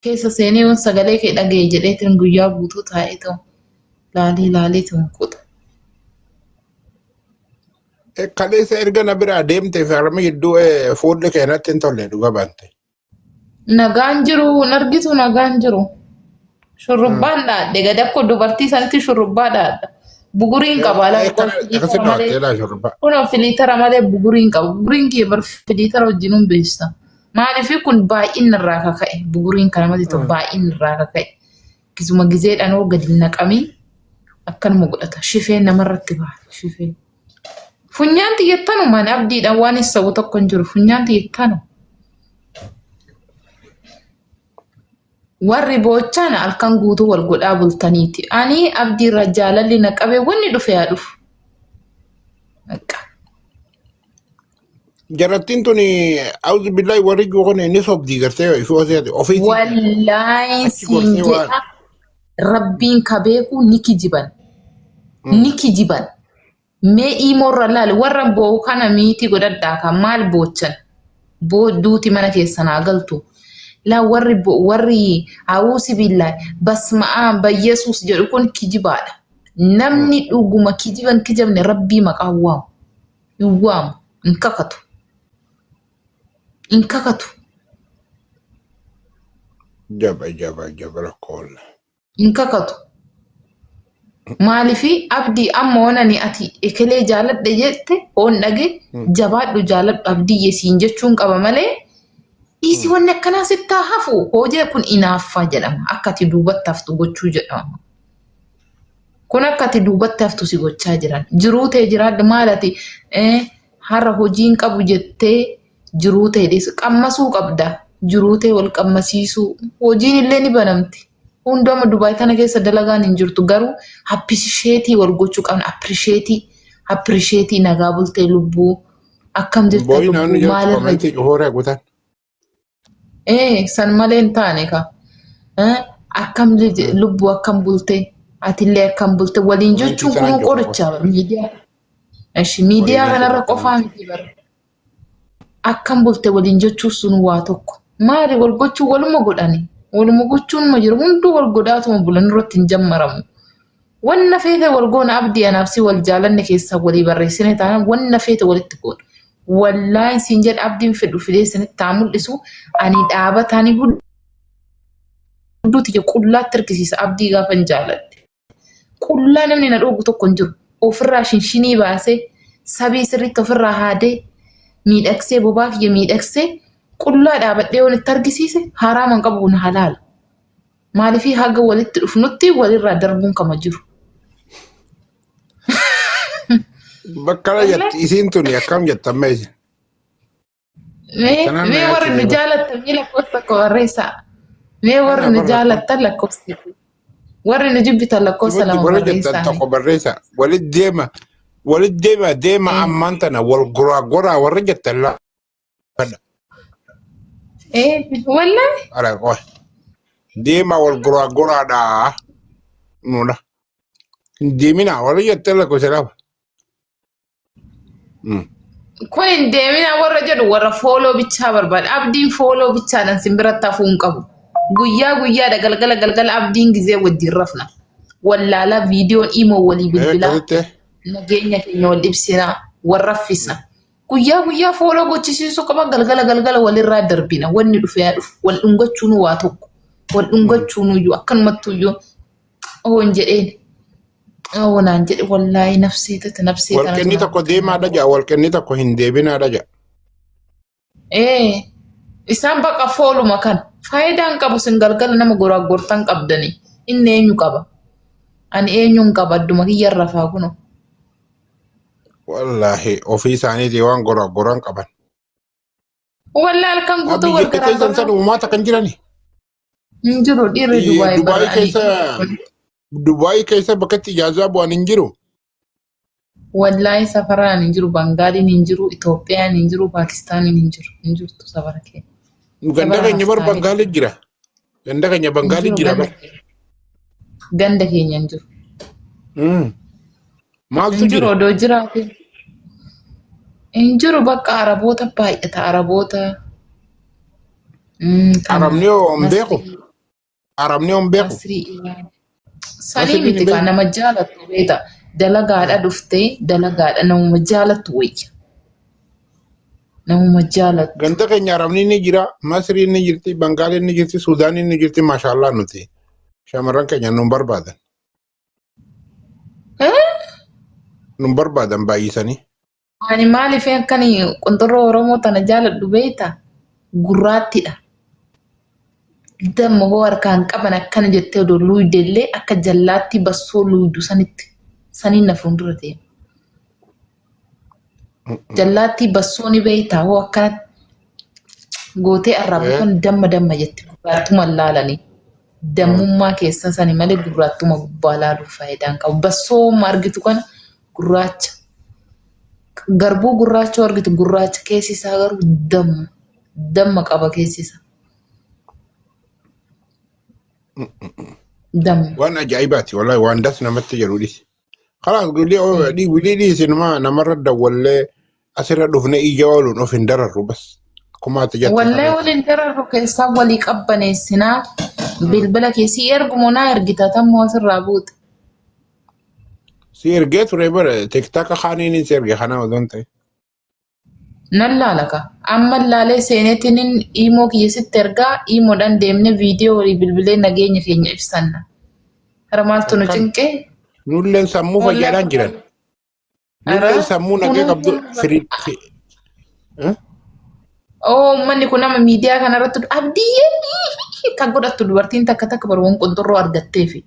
keessa seenee waan sagalee kee dhaga'e jedheetiin guyyaa guutuu taa'ee ta'u laalee tunquudha. Kaleessa erga na biraa deemtee fi harma gidduu fuulli keenyatti hin tolle dhuga baante. Nagaan jiru nargitu nagaan jiru. Shurrubbaan dhaadhe gad akka dubartii sanatti shurrubbaa dhaadha. Buguriin qaba kun filiitara malee buguriin qaba. Buguriin kee bar filiitara wajjinuun beesta. Maaliif kun baay'inni irraa kaka'e buguriin kana mati ta'u baay'inni irraa kaka'e. Kisuma gizeedhaan oo gadi naqamii akkanuma godhata. Shifeen namarratti ba'a shifeen. Funyaan xiyyeettanu mana abdiidhaan waan isa tokko hin jiru funyaan xiyyeettanu. Warri boochaan halkan guutuu wal godhaa bultaniiti. Ani abdii irra jaalalli na qabee wanni dhufe yaa dhufu. Jarattiin tuni awuzi billahi warri goone ni sobdii gartee ofii. Wallaahi siin jedha rabbiin kabeeku ni kijiban. Ni kijiban. Mee iimoorra laale warra boo'u kana miitii godhadhaa kan maal boochan duuti mana keessanaa galtu. La warri awuusi billahi basma'aan bayyesuus jedhu kun kijibaadha. Namni dhuguma kijiban kijabne rabbii maqaa waamu. Hin waamu. Hin kakatu. Hin kakatu. Jaba rakkoolla. Hin kakatu. Maalifi abdii amma onani ati ekelee jaaladhe jette on dhage jabaadhu jaaladhu abdii yesiin jechuun qaba malee isi wanni akkanaa sittaa hafu hojii kun inaaffaa jedhama akkati duubatti haftu gochuu jedhama. Kun akkati duubatti haftu si gochaa jiran jiruu ta'e jiraadha maalati har'a hojiin qabu jettee jiruu ta'e deessu qammasuu qabda jiruu ta'e wal qammasiisuu hojiin illee ni banamti. Hunduma Dubaay tana keessa dalagaan hin jirtu garuu appreciate wal gochuu qabna appreciate nagaa bultee lubbuu akkam jirta lubbuu maalirra san malee hin taane ka akkam lubbuu akkam bultee atillee akkam bultee waliin jechuun kun qoricha miidiyaa kanarra qofaa miti bara akkam bultee waliin jechuun sun waa tokko maali wal gochuu waluma godhani. Waluma gochuun ma jiru hunduu wal godhaatuma bulan irratti hin jammaramu. Wanna feete wal goona abdii anaafsi wal jaalanne keessa walii barreessine taanaan wanna feete walitti goona. Wallaahi siin jedha abdiin fedhu fidee sanitti taa mul'isu ani dhaabataanii hedduuti qullaatti hirkisiisa abdii gaafa hin jaaladhe. Qullaa namni na dhoogu tokko hin jiru. Ofirraa shinshinii baasee sabii sirriitti ofirraa haadee miidhagsee bobaa kiyya miidhagsee qullaa dhaabadhee walitti argisiise haraaman qabu kun halaala. Maaliifii haga walitti dhufnutti walirraa darbuun kama jiru. Bakkala isiin tuni akkam jettan meesha. Mee warri nu jaalattan mee lakkoofsa tokko barreessaa. Mee warri nu jaalattan lakkoofsa. Warri nu jibbitan lakkoofsa lama barreessaa. Warri tokko barreessaa. Walitti deema ammaan tana wal goraa warri jettan laa. Wallahi. Ara koi. Deema wal goraa daa. Nuna. Deemina warri jettan lakkoofsa lama. Kun hin deemina warra jedhu warra fooloo bichaa barbaada. Abdiin fooloo bichaadhaan simbiratti hafuu hin qabu. Guyyaa galgala abdiin gizee wajjin rafna. Wallaalaa viidiyoon imoo walii bilbilaa. Nageenya keenya wal ibsinaa warraffisna. Guyyaa fooloo gochisiisu qaba galgala walirraa darbina. Wanni dhufe yaa dhufu wal dhungachuun waa tokko. Wal dhungachuun iyyuu akkanumattuu iyyuu oon jedheen. Oonaan jedhe wallaahi nafsee tana. Walqinni tokko deemaa dhaja walqinni tokko hin deebinaa dhaja. Isaan baqa fooluma kan faayidaan qabu sin galgala nama goraagortan qabdanii inni eenyu qaba. Ani eenyuun qaba adduma kiyya rafaa kuno. Wallahi ofii isaaniitii waan goraagoran qaban. Wallaahi halkan guutuu wal gargaaran. Abiyyi jettee uummata kan jirani. Hin jiru dhiirri Dubaay keessa bakkatti ijaazaa bu'an hin jiru. Wallaahi safaraan hin jiru, Bangaaliin hin jiru, Itoophiyaan hin jiru, Paakistaaniin hin jiru. Hin jirtu safara kee. Ganda keenya bar Bangaali jira. Ganda keenya Bangaali jira bar. Ganda keenya hin jiru. Maaltu jiru? Odoo jiraate. Hin jiru bakka Araboota baay'ata Araboota. Arabni yoo hin beeku. Arabni on beeku. Masrii Iraan. Sanii miti kan nama jaalatu beeta. Dalagaadha dhuftee dalagaadha namuma jaalatu wayya. Namuma jaalatu. Ganta keenya Arabni ni jira, Masri ni jirti, Bengaali ni jirti, Suudaan ni jirti, maashaallah nuti. Shamarran keenya nun barbaadan. Nun barbaadan baay'isanii. Ani maaliif akkanii qonxorroo Oromoo tana jaaladhu beeta? Gurraattidha. Damma hoo harkaan qaban akkana jettee odoo luuyidellee akka jallaatti bassoo luuyidu sanitti saniin na fuuldura ta'e. Jallaatti bassoo ni beeytaa hoo akkanatti gootee arraba kan damma jette gurraattuma laalanii. Dammummaa keessa sani malee gurraattuma gubbaa laaluuf faayidaan qabu. Bassoo argitu kana gurraacha. Garbuu gurraacha argitu gurraacha keessi isaa garuu damma qaba keessi isaa. Waan ajaa'ibaati wallahi waan das namatti jedhudhis. Kalaas gulii sinima namarra dawwallee asirra dhufne ija ooluun of hin dararru bas. Kumaati jette. Wallahi waliin dararru keessaa walii qabbaneessinaa bilbila keessi ergumoo naa ergita tammoo asirraa buute. Si ergee ture bara tiktaaka kaaniin si erge kana odoon ta'e. Nan laalaka. Amma laalee seeneetiniin imoo kiyyasitti ergaa imoodhaan deemne viidiyoo walii bilbilee nageenya keenya ibsanna. Hara maaltu nu cinqee? Nulleen sammuu fayyaadhaan jiran. Nulleen sammuu nagee qabdu firii. Uummanni kun nama miidiyaa kanarratti abdiyyee kan godhattu dubartiin takka baruun qonxorroo argatteefi.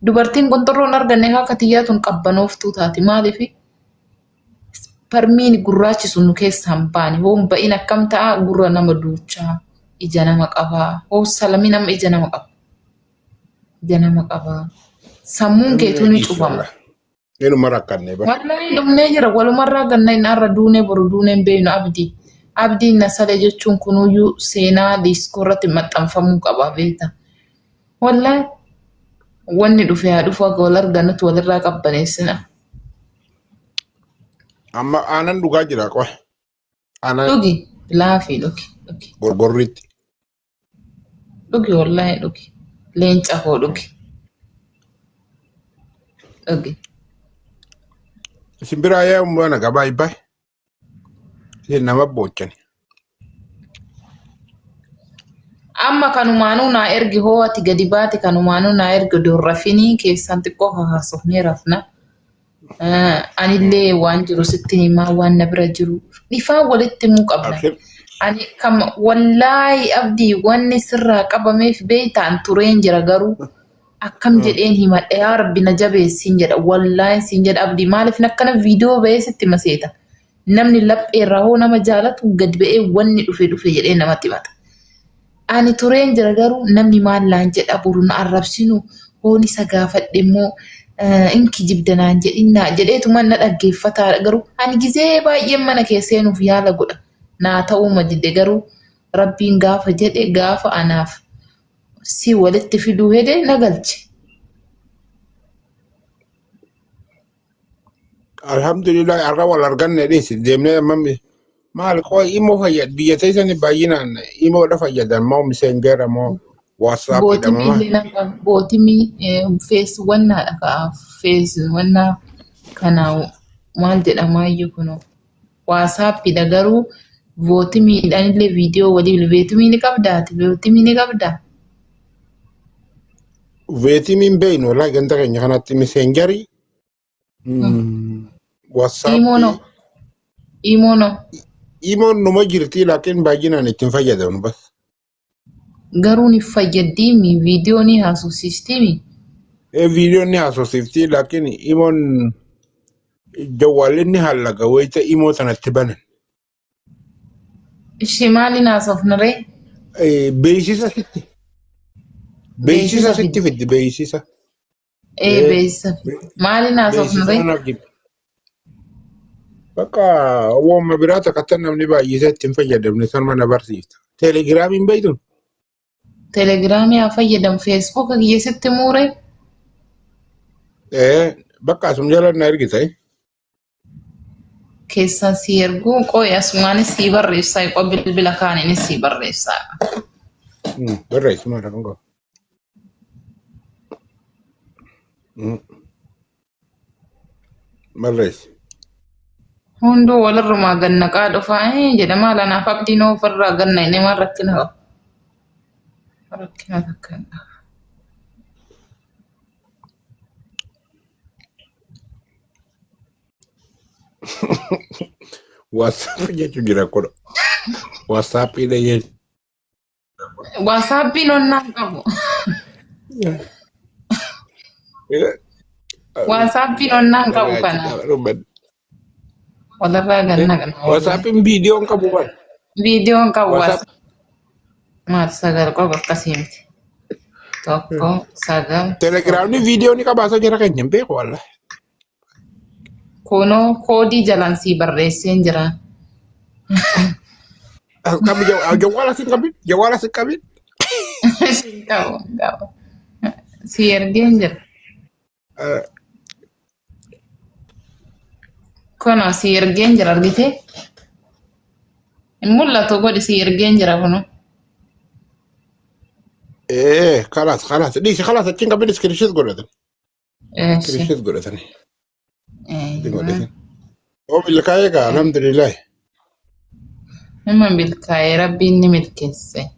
Dubartiin qonxorroon arganne akka xiyyaatuun qabbanooftuu taati maaliifi? Parmiin gurraachi sun nu keessaan baane hoon ba'in akkam ta'a gurra nama duuchaa ija nama qabaa hoo salamii nama ija nama qaba. Ija nama qabaa. Sammuun keetuu ni cufama. Eenyuma rakkanne bara. Wallahi dhumnee jira walumarraa ganna inni har'a duunee boru duuneen beeynu abdii. Abdiin Nasalee jechuun kunuyyuu seenaa diiskoo irratti maxxanfamuu qaba beekta. Wallahi wanni dhufe haa dhufu akka wal argannutti walirraa qabbaneessina. Amma aanan dhugaa jira qoy. Dhugi laafii dhugi. Gorgorriitti. Dhugi wallahi dhugi. Leenca hoo dhugi. Dhugi. Simbiraa yaa umbana gabaa ibbaa. Isin nama boochani. Amma kanumaanuu naa ergi hoo ati gadi baate kanumaanuu naa ergi dorrafinii keessan xiqqoo haasofnee rafna. Anillee waan jiru sitti himaa waan na bira jiru. Ifaan walitti himuu qabna. Ani kama wallaahi abdii wanni sirraa qabameef beektaan tureen jira garuu akkam jedheen himadha yaa rabbi na jabeessiin jedha wallaahi siin jedha abdii maaliif akkana viidiyoo ba'ee sitti maseeta. Namni lapheerraa hoo nama jaalatu gad ba'ee wanni dhufe jedhee namatti himata. Ani tureen jira garuu namni maallaan jedha buruun arrabsinu hoon isa gaafadhe immoo inki jibdanaan jedhinaa jedheetuma na dhaggeeffataadha garuu ani gizee baay'een mana keesseenuuf yaala godha. Naa ta'uu madide garuu rabbiin gaafa jedhe gaafa anaaf si walitti fiduu hede na galche. Alhamdulillah har'a wal arganne dhiisi deemnee ammammi maal qoy imoo fayyad biyya teessani baay'inaan imoodha fayyadan moo miseengeera moo waasaapidha moo bootimii fees wannaadha ka'a fees wannaa kana maal jedhamaayyuu kunoo waasaapidha garuu vootimiidhaan illee viidiyoo walii veetimii ni qabdaati veetimii ni qabdaa. Veetimiin beeynu walaa ganta keenya kanatti miseengerii WhatsApp imoon numa jirti laakiin baay'inaan ittiin fayyadamu bas. Garuu ni fayyaddiimi viidiyoo ni haasofsiistiimi. Viidiyoo ni haasofsiifti laakiin imoon jawwaalli ni hallaga wayita imoo sanatti banan. Ishee maaliin haasofnaree? Beeksisa sitti. Beeksisa sitti fiddi beeksisa. Beeksisa maaliin haasofnaree? Bakka uumama biraa takkatti namni baay'isee ittiin fayyadamne san mana barsiifta. Teelegiraamiin beeytuun? Teelegiraamii haa fayyadamu. Feesbuuka kiyyasitti muuree? Bakka asum jala na ergita. Keessan si erguu qoy asumaanis si barreessaa qo bilbila kaaniinis si barreessaa. Barreessuma dha kungo. Barreessi. Hunduu walirrumaa gannaqaa dhufaa jedhama lanaaf abdiin ofirraa ganna inni maal rakkina qaba. Rakkina takka hin qabu. WhatsApp jechuun jira kodha. WhatsAppidha jechuun. Wasaappiin onnaan qabu. Wasaappiin onnaan qabu kana. Walirraa ganna kana. WhatsAppiin viidiyoon qabu kan. Viidiyoon qabu WhatsApp. Maal sagal qofa akkasii miti. Tokko sagal. Telegiraamni viidiyoo ni qabaasa jira kan hin beeku walla. Kunoo koodii jalaan sii barreesseen jira. Kami jawala sin kabin. Qabu. Sii ergeen jira. Kunoo sii ergeen jira argitee? Hin mul'atu godhi sii ergeen jira kunoo. خلاص ديش خلاص اتشين قبل سكرينشوت قولتن سكرينشوت قولتن هو بالكاية الحمد لله Nama bilkaa'ee rabbiin ni milkeesse.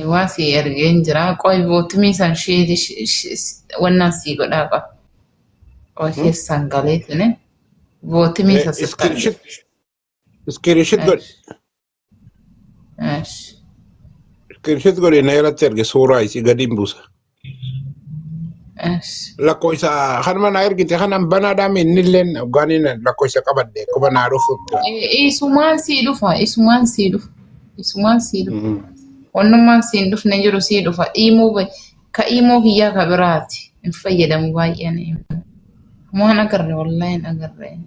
Waa sii ergeen jira. Qoy vootimii san wannaan sii godhaa qaba. Qoy keessan galeetine vootimii sassaqqabe. سكرينشوت قول سكرينشوت قول إنه يلا ترجع صورة يسي قديم بوسا لا كويسة خان ما نعرف كده خان بنا دامي نيلن أفغانين لا كويسة كبر ده كبر نعرف Isumaan sii dhufa. Wannumaan siin dhufne jiru sii dhufa. Imoo hiyyaa ka biraati. Hin fayyadamu baay'een. Waan agarre wallaahi hin agarre.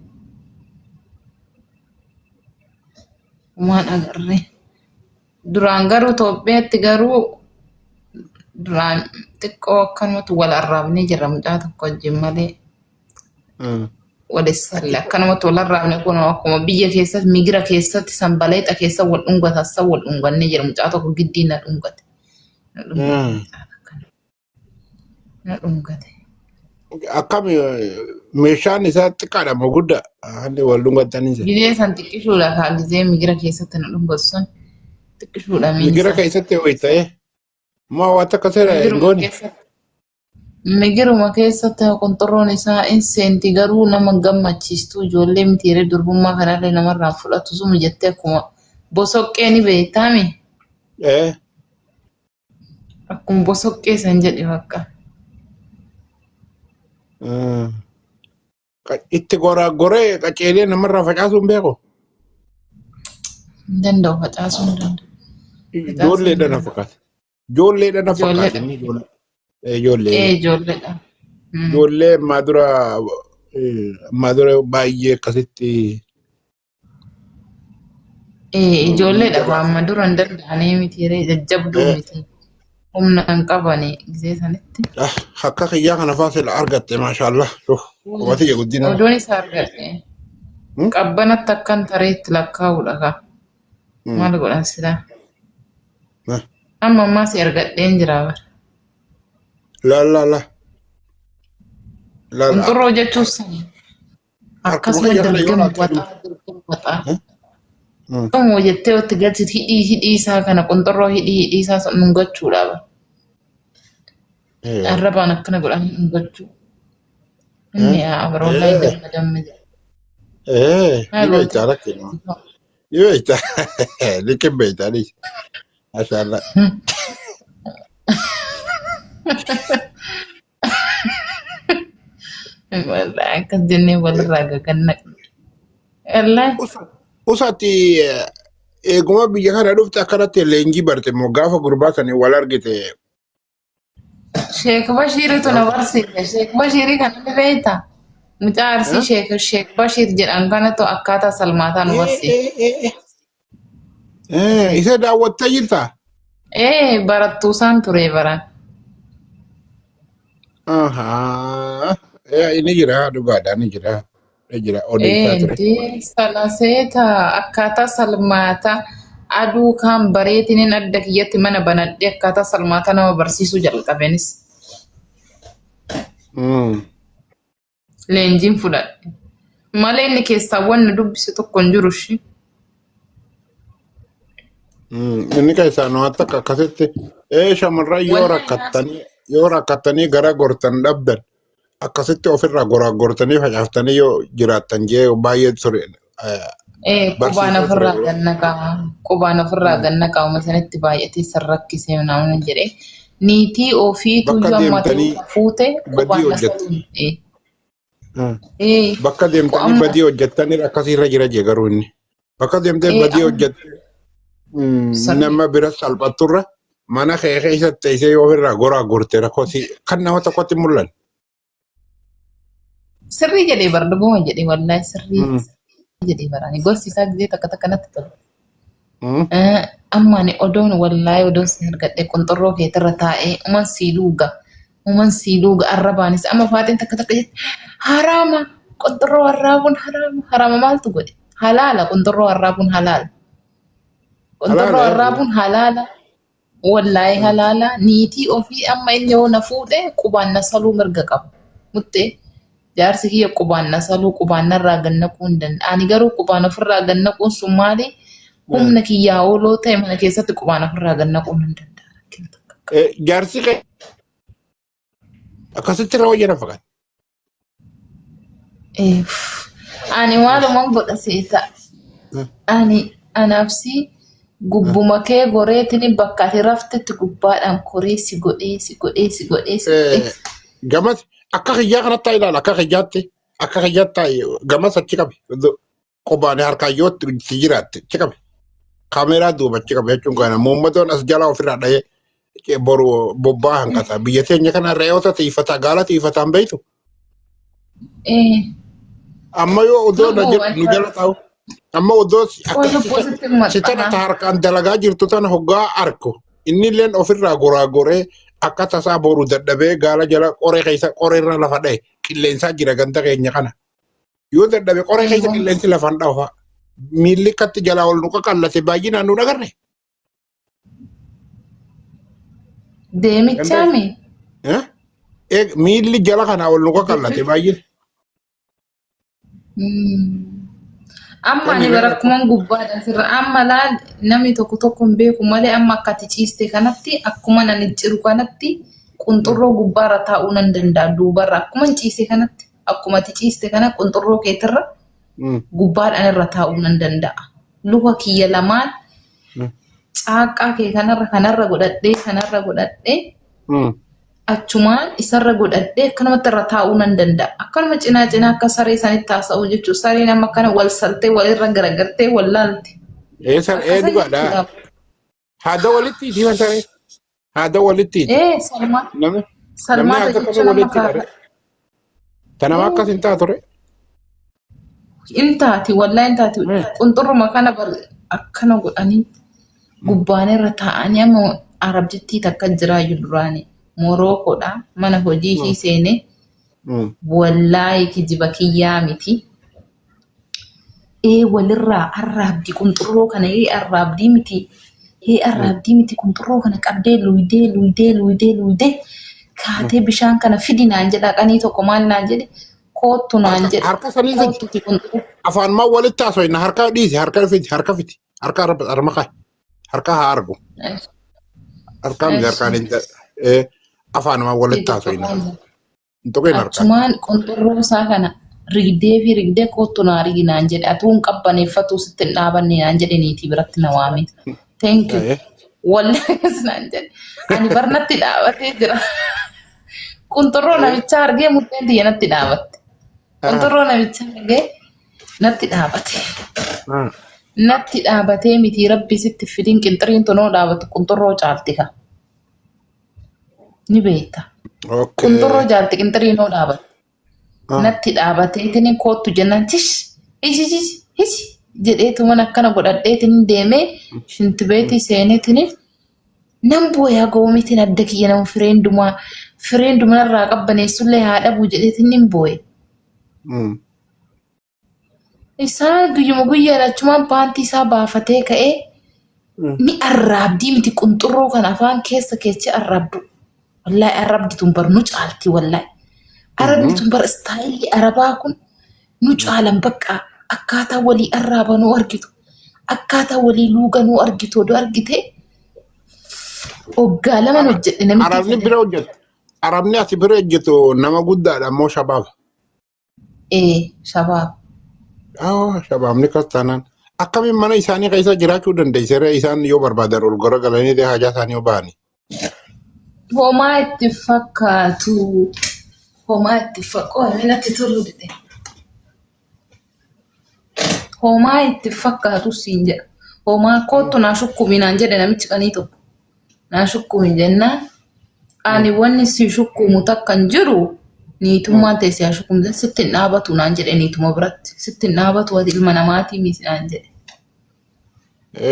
Waan agarre. Duraan garuu Itoophiyaatti garuu duraan xiqqoo akkanumatti wal arraabnee jira mucaa tokko wajjin malee. Walisalle akkanumatti wal arraabne kun akkuma biyya keessatti migira keessatti sanbaleexa keessa wal dhungata san wal dhungannee jira mucaa tokko giddii na dhungate. Na dhungate. Akkam meeshaan isaa xiqqaadha moo guddaa haalli wal dhungatanii jira. Gizee san xiqqishuudha kaa gizee migira keessatti na dhungatu san xiqqishuudha migira keessatti wayita'ee maa waan takka seera hin goone. Migiruma keessatti qonxorroon isaa inseenti garuu nama gammachiistu ijoollee mitiiree durbummaa kanallee namarraan fudhatu suma jettee akkuma bosoqqee ni beektaami. Akkuma bosoqqee san jedhi bakka. Itti goree qaceelee namarraa facaasuu hin beeku. Hin danda'u facaasuu hin danda'u. Ijoolleedha na fakkaata. Ijoolleedha na fakkaata. Ijoolleedha. Ijoollee maadura baay'ee akkasitti. Ijoolleedha amma dura hin danda'anii mitiiree jajjabduu miti. Humna hin qabani gizee sanitti. Akka kiyyaa kana faasila argatte maashaallah. Qubati jee guddina. Odoon isaa argatte. Qabbanatti akkan tareetti lakkaa'uudha kaa. Maal godhan silaa? Amma ammaa si argadheen jira bara. La. Qonxorroo jechuun sani. Akkasuma dalgamu waxaa. Akkuma jettee itti galchi hidhii isaa kana qonxorroo hidhii isaa dhungachuudha bara. Arrabaan akkana godhan dhungachuu. Inni abaroolaa hin dammadamme jira. Yoo itti rakkina. Yoo itti liqin beeytaanii. Maashaallah. Akkas jennee walirraa gagannaqna. Usaatti eeguma biyya kana dhufte akkanatti leenjii barte moo gaafa gurbaatanii wal argite. Sheek Bashiiritu na barsiise. Sheek Bashiirii kan inni beektaa? Mucaa Arsii Sheek Bashiir jedhan kanatu akkaataa salmaataa nu barsiise. Isa daawwattee jirtaa? Barattuu isaan ture baran. Inni jira dhugaadhaan ni jira. Odeessaa ture. Salaseeta akkaataa salmaataa aduu kan bareetiniin adda kiyyatti mana banadhee akkaataa salmaata nama barsiisuu jalqabenis leenjiin fudhadhe malee inni keessaa wanni dubbise tokko hin jiru shi. Inni keessaa nu akka akkasitti shamarran yoo rakkattanii gara gortan dhabdan akkasitti ofirraa goraaggortanii facaaftanii yoo jiraattan jee baay'ee ture. Qubaan ofirraa ganna qaama sanatti baay'atee sarrakkisee naamni jedhee niitii ofiitu yommuu fuute qubaan bakka deemtanii badii hojjettanii akkasiirra jira jee garuu inni bakka deemtee badii hojjettee nama bira salphatturra mana keessatti teessee ofirraa goraaggorte rakkoosi kan nama tokkotti mul'an. Sirrii jedhee barduguma jedhee wallaahi sirrii jedhee barani gorsiisaa gisee takka kanatti tolu. Amma ani odoon wallaahi odoon si argadhee qonxorroo keetirra taa'ee uman sii luuga arrabaanis amma faatiin takka jetti haraama qonxorroo arraabuun haraama maaltu godhe halaala qonxorroo arraabuun halaala. Qonxorroo arraabuun halaala wallaahi halaala niitii ofii amma inni yoo na fuudhe qubaan na saluu mirga qaba muttee. Jaarsi kiyya qubaan na saluu qubaan narraa gannaquu hin danda'a. Ani garuu qubaan ofirraa gannaquun sun maali? Humna kiyyaa ooloo ta'e mana keessatti qubaan ofirraa gannaquu hin danda'a. Jaarsi kee akkasitti irra wayya nafa kan. Ani waalumaan godha seeta. Anaafsi gubbuma kee goreetini bakka ati raftetti gubbaadhaan koree si godhee. Gamatti. Akka xiyyaa kanatti ilaala akka xiyyaatti gamas achi qabe qubaan harkaan yoo itti jiraatte achi qabe kaameeraa duuba achi qabe jechuun kana muummatoon as jala ofirraa dhahee boru bobbaa hanqata biyya teenya kana re'oota tiifataa gaala tiifataan beeytu. Amma yoo odoo nu jala taa'u amma odoo akkasitti harkaan dalagaa jirtu tana hoggaa arku inni illeen ofirraa goraagoree. Akka tasaa boru dadhabee gaala jala qoree keessa qoreerra lafa dha'e qilleensaa jira ganda keenya kana. Yoo dadhabe qoree keessa qilleensi lafaan dha'u miilli akkatti jalaa ol nuqa qallate baay'inaan nu dhagarre. Deemichaami. Miilli jala kanaa ol nuqa qallate baay'ina. Amma ani barakkuman gubbaadhaan sirra amma laal namni tokko hin beeku malee amma akka ati ciiste kanatti akkuma nani ciru kanatti qunxurroo gubbaarra taa'uu nan danda'a duubarra akkuma ciiste kanatti akkuma ati ciiste kana qunxurroo keetirra gubbaadhaan irra taa'uu nan danda'a. Luka kiyya lamaan caaqqaa kee kanarra godhadhee achumaan isarra godhadhee akkanumatti irra taa'uu nan danda'a. Akkanuma cinaa akka saree sanitti haasa'uu jechuudha. Sareen amma akkana wal saltee walirra garagartee wal laalti. Dhugaadha. Haada walitti hiiman saree. Haada walitti. Salmaata jechuun amma kaara. Tanama akkas hin taatore. Hin taati wallaahi hin taati. Qunxurruma kana akkana godhanii gubbaan irra taa'anii amma arabjittii takka jiraayyuu duraanii. Morookoodha mana hojii ishii seenee wallaahi kijiba kiyyaa miti. Walirraa arraabdii qunxurroo kana arraabdii miti. Arraabdii miti qunxurroo kana qabdee luydee kaatee bishaan kana fidi naan jedha qanii tokko maal naan jedhe koottu naan jedhe. Harka sanii afaan maa walitti haasofna harka dhiisi harka fiti harka armakaa harka haa argu. Harka miti harkaan hin afaan maa walitti haasofna. Achumaan qunxurroo isaa kana rigdee koottu naa rigi naan jedhe atuun qabbaneeffatu sitti hin dhaabanne naan jedhe niitii biratti na waame. Thank you. Wallaahi naan jedhe ani barnatti dhaabatee jira. Qunxurroo namichaa argee muddeen tiyya natti dhaabatte. Qunxurroo namichaa argee natti dhaabate. Natti dhaabatee miti rabbi sitti fidiin qinxiriin tonoo dhaabatu qunxurroo caalti ka. Ni beekta. Qunxurroo jaalti qinxiriin noo dhaabatu. Natti dhaabateetini koottu jennaan his jedheetuman akkana godhadheetini deemee shintibeetii seeneetini nan booyaa goomitiin adda kiyya nama fireenduma irraa qabbaneessullee haa dhabuu jedheetini hin booye. Isaa guyyuma guyyaan achumaan paantii isaa baafatee ka'ee ni arrabdii miti qunxurroo kan afaan keessa keechi arrabdu. Wallahi arrabdi tun bar nu caalti wallahi. Arabni tun bar istaayilii arabaa kun nu caalan bakka akkaataa walii arraba nu argitu. Akkaataa walii luuga nu argitu oduu argite. Oggaalaman hojjedhe namitti. Arabni bira hojjetu. Arabni ati bira hojjetu nama guddaadha moo shabaab? Shabaab. Shabaabni kas taanaan. Akkamiin mana isaanii keessa jiraachuu dandeessere isaan yoo barbaadan ol gara galanii hajaa isaanii yoo ba'anii. Homaa itti fakkaatu. Homaa itti fakkaatu. Natti tolu dide. Homaa itti fakkaatu siin jedha. Homaa kootu naa shukkuminaan jedhe namichi qanii tokko. Naa shukkumin jennaan. Ani wanni si shukkumu takkan jiru niitummaan teessee haa shukkumte sitti hin dhaabatu naan jedhe niituma biratti. Sitti hin dhaabatu ati ilma namaatii miti naan jedhe.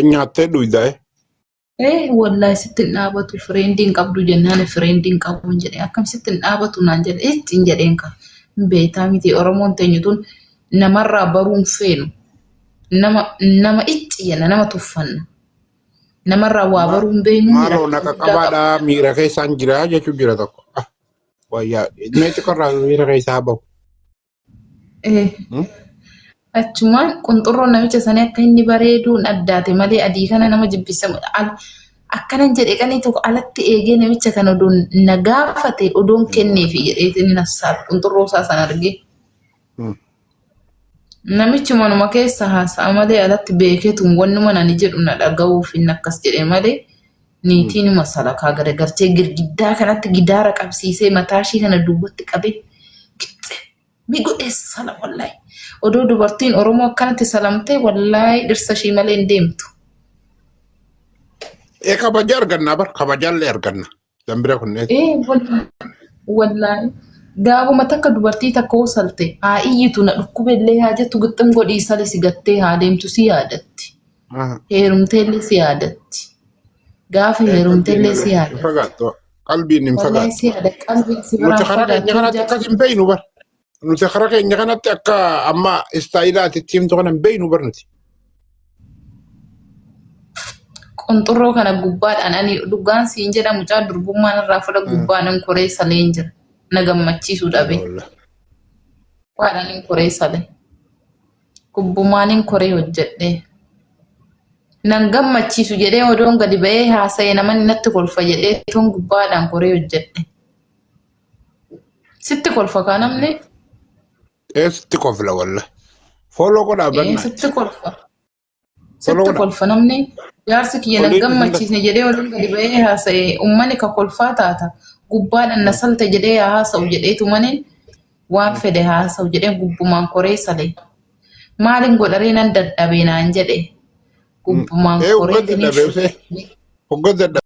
Nyaattee dhuydaa? Wallahi sitti hin dhaabatu fireendiin qabdu jennaan fireendiin qabu jedhe akkam sitti hin dhaabatu naan jedhe ittiin jedheen ka beetaa miti Oromoon teenyu tun namarraa baruun feenu nama itti jenna nama tuffanna namarraa waa baruun beenu maaloo naqa qabaadhaa miira keessaan jira jechuu jira tokko wayyaa meetti qorraa miira keessaa bahu. Achumaan qunxurroon namicha sanii akka inni bareeduun addaate malee adii kana nama jibbisa akkanan jedhe qanii tokko alatti eegee namicha kana odoon na gaafate odoon kenneefi jedheetiin nassaaf qunxurroo isaa san argee. Namichi manuma keessa haasa'a malee alatti beekeetuun wannuma nani jedhu na dhaga'uuf inni akkas jedhe malee niitiin masalakaa garagartee girgiddaa kanatti gidaara qabsiisee mataashii kana duubatti qabee gixxe migodheessala wallahi. Odoo dubartiin Oromoo akkanatti salamtee wallahi dhirsa ishii malee hin deemtu. Kabajaa argannaa bar kabajaallee arganna dambira kunneen. Wallahi gaafuma takka dubartii takka hosalte haa iyyitu na dhukkubellee haa jettu gixxum godhii sale si gattee haa deemtu si yaadatti. Heerumteellee si yaadatti. Gaafa heerumteellee si yaadatti. Qalbiin hin fagaatu. Wallahi si yaada qalbiin si biraan fagaatu. Nuti karaa keenya kanatti akka amma istaayilaatti himtu kana hin beeknu bar nuti. Qunxurroo kana gubbaadhaan ani dhugaan siin jedha mucaa durbummaan irraa fudha gubbaan koree saleen jira. Na gammachiisu dhabe. Gubbaadhaan koree salee. Gubbummaan koree hojjedhee. Nan gammachiisu jedhee odoon gadi ba'ee haasa'ee naman natti kolfa jedhee toon gubbaadhaan koree hojjedhe. Sitti kolfa kaa namni. Sitti kolfa walla. Fooloo godhaa banna. Sitti kolfa. Sitti kolfa namni. Jaarsi kiyya na gammachiisne jedhee odoon gadi ba'ee haasa'ee uummanni ka kolfaa taata. Gubbaadhaan na salte jedhee haasa'u jedheetu manin waan fedhe haasa'u jedhee gubbumaan koree salee. Maalin godharee nan dadhabee naan jedhe. Gubbumaan koree.